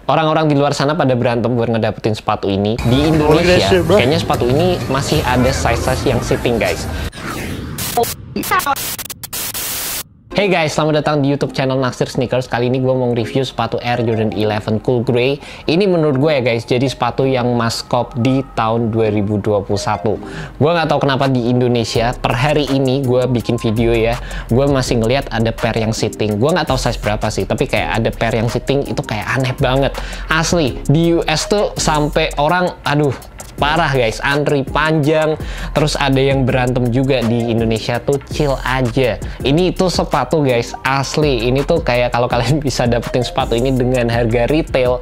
Orang-orang di luar sana pada berantem buat ngedapetin sepatu ini. Di Indonesia, kayaknya sepatu ini masih ada size-size yang sitting, guys. Hey guys, selamat datang di YouTube channel Naksir Sneakers. Kali ini gue mau review sepatu Air Jordan 11 Cool Grey. Ini menurut gue ya guys, jadi sepatu yang maskop di tahun 2021. Gue nggak tahu kenapa di Indonesia per hari ini gue bikin video ya, gue masih ngelihat ada pair yang sitting. Gue nggak tahu size berapa sih, tapi kayak ada pair yang sitting itu kayak aneh banget. Asli di US tuh sampai orang, aduh, parah guys, antri panjang, terus ada yang berantem juga. Di Indonesia tuh chill aja. Ini tuh sepatu guys, asli ini tuh kayak kalau kalian bisa dapetin sepatu ini dengan harga retail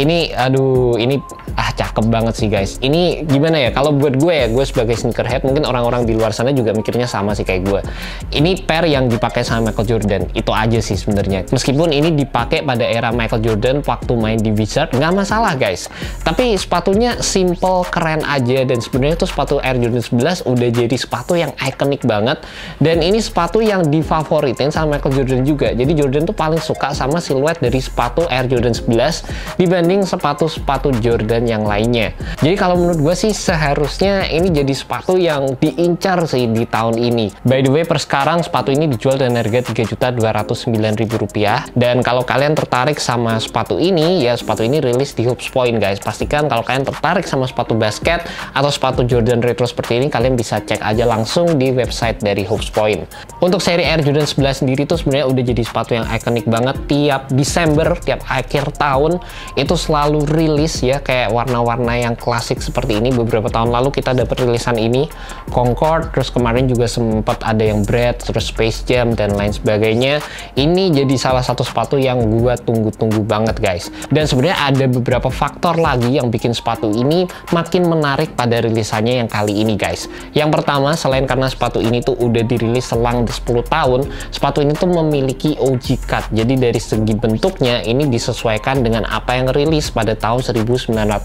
ini, aduh, ini cakep banget sih guys. Ini gimana ya, kalau buat gue ya, gue sebagai sneakerhead, mungkin orang-orang di luar sana juga mikirnya sama sih kayak gue. Ini pair yang dipakai sama Michael Jordan, itu aja sih sebenarnya. Meskipun ini dipakai pada era Michael Jordan waktu main di Wizards, nggak masalah guys, tapi sepatunya simple, keren aja. Dan sebenarnya tuh sepatu Air Jordan 11 udah jadi sepatu yang ikonik banget, dan ini sepatu yang difavoritin sama Michael Jordan juga. Jadi Jordan tuh paling suka sama siluet dari sepatu Air Jordan 11 dibanding sepatu-sepatu Jordan yang lainnya. Jadi kalau menurut gue sih seharusnya ini jadi sepatu yang diincar sih di tahun ini. By the way, per sekarang sepatu ini dijual dengan harga Rp3.209.000. Dan kalau kalian tertarik sama sepatu ini, ya sepatu ini rilis di Hoops Point guys. Pastikan kalau kalian tertarik sama sepatu basket atau sepatu Jordan retro seperti ini, kalian bisa cek aja langsung di website dari Hoops Point. Untuk seri Air Jordan 11 sendiri tuh sebenarnya udah jadi sepatu yang ikonik banget. Tiap Desember, tiap akhir tahun itu selalu rilis ya, kayak warna-warna yang klasik seperti ini. Beberapa tahun lalu kita dapat rilisan ini Concord, terus kemarin juga sempat ada yang Bread, terus Space Jam dan lain sebagainya. Ini jadi salah satu sepatu yang gua tunggu-tunggu banget guys. Dan sebenarnya ada beberapa faktor lagi yang bikin sepatu ini makin menarik pada rilisannya yang kali ini guys. Yang pertama, selain karena sepatu ini tuh udah dirilis selang 10 tahun, sepatu ini tuh memiliki OG cut. Jadi dari segi bentuknya ini disesuaikan dengan apa yang rilis pada tahun 1995.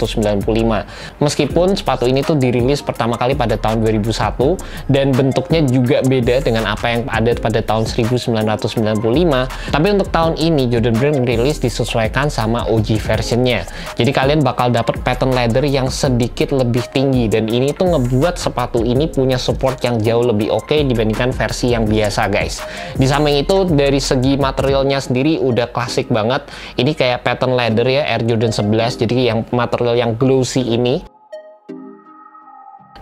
Meskipun sepatu ini tuh dirilis pertama kali pada tahun 2001 dan bentuknya juga beda dengan apa yang ada pada tahun 1995, tapi untuk tahun ini Jordan Brand rilis disesuaikan sama OG versionnya. Jadi kalian bakal dapat pattern leather yang sedikit lebih tinggi, dan ini tuh ngebuat sepatu ini punya support yang jauh lebih oke dibandingkan versi yang biasa guys. Di samping itu dari segi materialnya sendiri udah klasik banget. Ini kayak pattern leather ya, Air Jordan 11, jadi yang material yang glossy ini.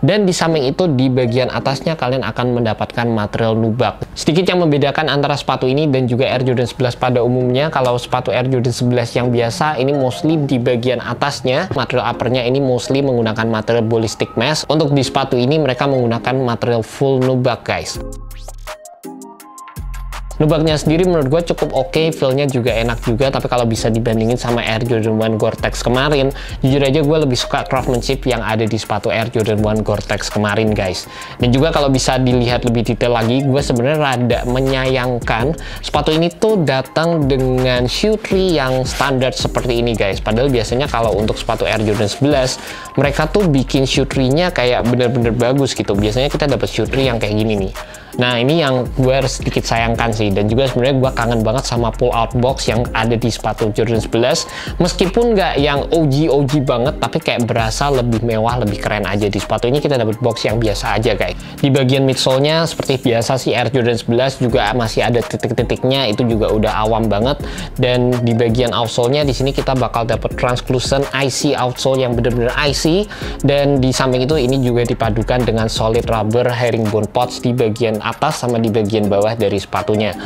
Dan di samping itu di bagian atasnya kalian akan mendapatkan material nubak. Sedikit yang membedakan antara sepatu ini dan juga Air Jordan 11 pada umumnya, kalau sepatu Air Jordan 11 yang biasa ini mostly di bagian atasnya, material uppernya ini mostly menggunakan material ballistic mesh. Untuk di sepatu ini mereka menggunakan material full nubak guys. Nubaknya sendiri menurut gue cukup oke, feel-nya juga enak juga, tapi kalau bisa dibandingin sama Air Jordan 1 Gore-Tex kemarin, jujur aja gue lebih suka craftsmanship yang ada di sepatu Air Jordan 1 Gore-Tex kemarin guys. Dan juga kalau bisa dilihat lebih detail lagi, gue sebenarnya rada menyayangkan sepatu ini tuh datang dengan shoe tree yang standar seperti ini guys. Padahal biasanya kalau untuk sepatu Air Jordan 11 mereka tuh bikin shoe tree-nya kayak bener-bener bagus gitu. Biasanya kita dapat shoe tree yang kayak gini nih. Nah ini yang gue sedikit sayangkan sih. Dan juga sebenarnya gue kangen banget sama pull out box yang ada di sepatu Jordan 11. Meskipun nggak yang OG banget, tapi kayak berasa lebih mewah, lebih keren aja. Di sepatu ini kita dapat box yang biasa aja guys. Di bagian midsole-nya seperti biasa sih Air Jordan 11 juga masih ada titik-titiknya, itu juga udah awam banget. Dan di bagian outsole-nya di sini kita bakal dapat translucent IC outsole yang bener-bener IC. Dan di samping itu ini juga dipadukan dengan solid rubber herringbone pods di bagian atas sama di bagian bawah dari sepatunya.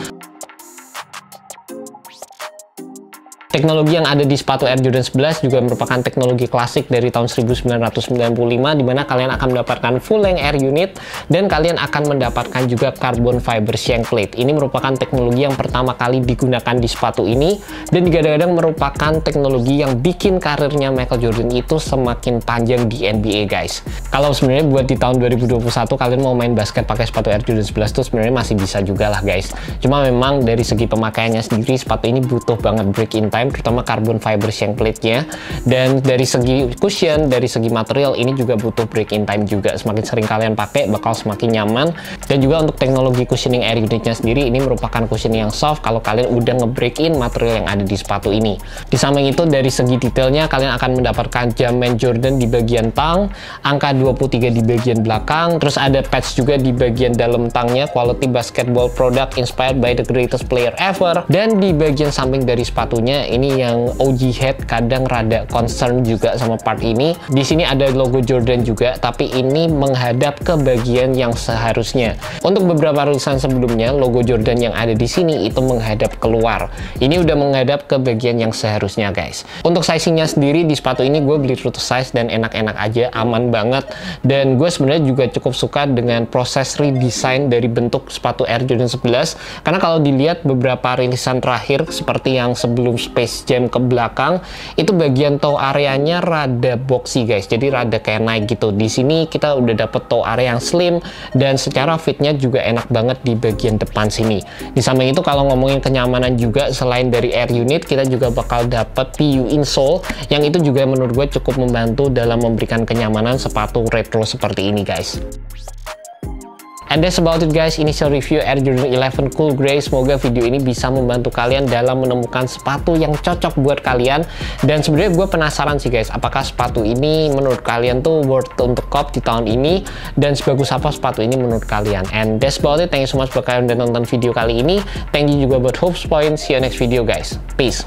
Teknologi yang ada di sepatu Air Jordan 11 juga merupakan teknologi klasik dari tahun 1995, di mana kalian akan mendapatkan full length air unit dan kalian akan mendapatkan juga carbon fiber shank plate. Ini merupakan teknologi yang pertama kali digunakan di sepatu ini dan digadang-gadang merupakan teknologi yang bikin karirnya Michael Jordan itu semakin panjang di NBA guys. Kalau sebenarnya buat di tahun 2021 kalian mau main basket pakai sepatu Air Jordan 11 tuh sebenarnya masih bisa juga lah guys. Cuma memang dari segi pemakaiannya sendiri sepatu ini butuh banget break in time keren, terutama carbon fiber shank plate-nya. Dan dari segi cushion, dari segi material, ini juga butuh break-in time juga. Semakin sering kalian pakai, bakal semakin nyaman. Dan juga untuk teknologi cushioning air unitnya sendiri, ini merupakan cushioning yang soft kalau kalian udah nge-break-in material yang ada di sepatu ini. Di samping itu, dari segi detailnya, kalian akan mendapatkan jaman Jordan di bagian tang, angka 23 di bagian belakang, terus ada patch juga di bagian dalam tangnya, quality basketball product inspired by the greatest player ever. Dan di bagian samping dari sepatunya, ini yang OG head kadang rada concern juga sama part ini. Di sini ada logo Jordan juga, tapi ini menghadap ke bagian yang seharusnya. Untuk beberapa rilisan sebelumnya, logo Jordan yang ada di sini itu menghadap keluar. Ini udah menghadap ke bagian yang seharusnya, guys. Untuk sizingnya sendiri di sepatu ini gue beli true to size dan enak-enak aja, aman banget. Dan gue sebenarnya juga cukup suka dengan proses redesign dari bentuk sepatu Air Jordan 11, karena kalau dilihat beberapa rilisan terakhir seperti yang sebelum Space Jam ke belakang, itu bagian toe areanya rada boxy, guys. Jadi rada kayak naik gitu. Di sini kita udah dapet toe area yang slim dan secara fitnya juga enak banget di bagian depan sini. Di samping itu kalau ngomongin kenyamanan juga, selain dari air unit, kita juga bakal dapet PU insole yang itu juga menurut gue cukup membantu dalam memberikan kenyamanan sepatu retro seperti ini, guys. And that's about it, guys, initial review Air Jordan 11 Cool Grey. Semoga video ini bisa membantu kalian dalam menemukan sepatu yang cocok buat kalian. Dan sebenarnya gue penasaran sih, guys, apakah sepatu ini menurut kalian tuh worth untuk cop di tahun ini, dan sebagus apa sepatu ini menurut kalian. And that's about it. Thank you so much buat kalian udah nonton video kali ini. Thank you juga buat Hopes Point. See you next video, guys. Peace.